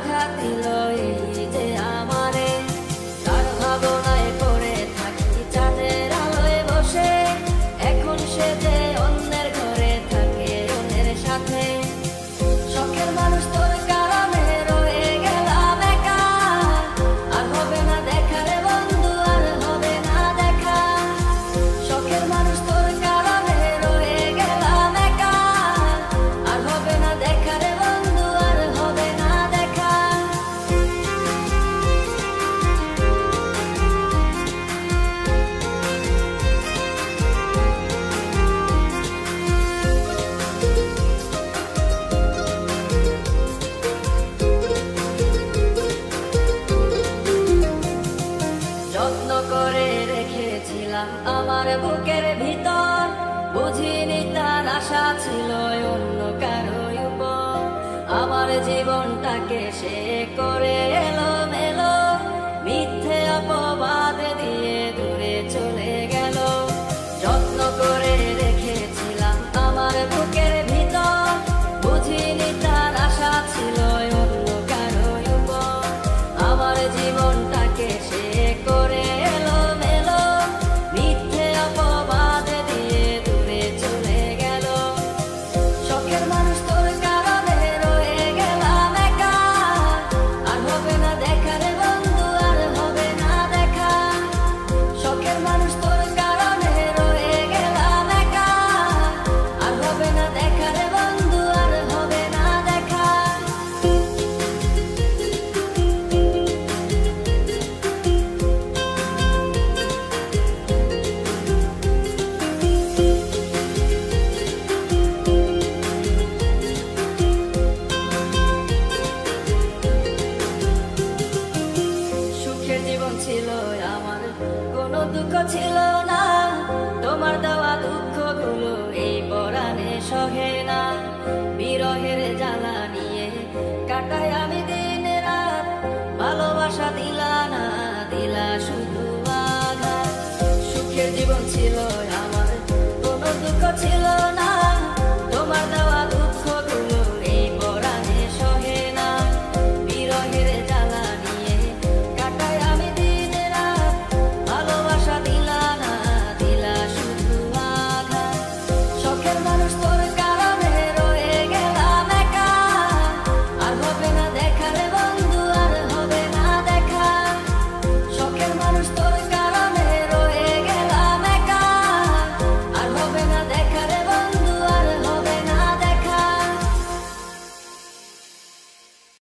আঘাত দিল এই যে আমারে। তার ভাবনায় পড়ে থাকি চাঁদের আলোয় বসে, এখন সে যে অন্যের ঘরে থাকে অন্যের সাথে। শখের মানুষ তোর কারণে রয়ে গেলাম একা, আর হবে না দেখা রে বন্ধু, আর হবে না দেখা। শখের মানুষ তোর কারণে রয়ে গেলাম একা, আর হবে না দেখা রে বন্ধু, আর হবে না দেখা। যত্ন করে রেখেছিলাম আমার বুকের ভিতর, বুঝিনি তার আশা ছিল অন্য কারো উপর। আমার জীবনটাকে সে করে এলোমেলো, মিথ্যে অপবাদ দিয়ে দূরে চলে গেল। যত্ন করে রেখেছিলাম আমার বুকের ভিতর, বুঝিনি তার আশা ছিল অন্য কারো উপর। আমার জীবনটাকে সে করে এলোমেলো, মিথ্যে অপবাদ দিয়ে দূরে চলে গেল। শখের মানুষ তোর কারণে রয়ে গেলাম একা, আর হবে না দেখা রে বন্ধু, আর হবে না দেখা। শখের মানুষ তোর কারণে রয়ে গেলাম একা, আর হবে না দেখা রে বন্ধু, আর হবে না দেখা। সুখের জীবন ছিল আমার, কোনো দুঃখ ছিল না। তোমার দেওয়া দুঃখগুলো এই পরাণে সহে না। বিরহের জ্বালা নিয়ে কাটাই আমি দিন রাত, ভালোবাসা দিলা না, দিলা শুধু আঘাত। সুখের জীবন ছিল আমার, কোনো দুঃখ ছিল না।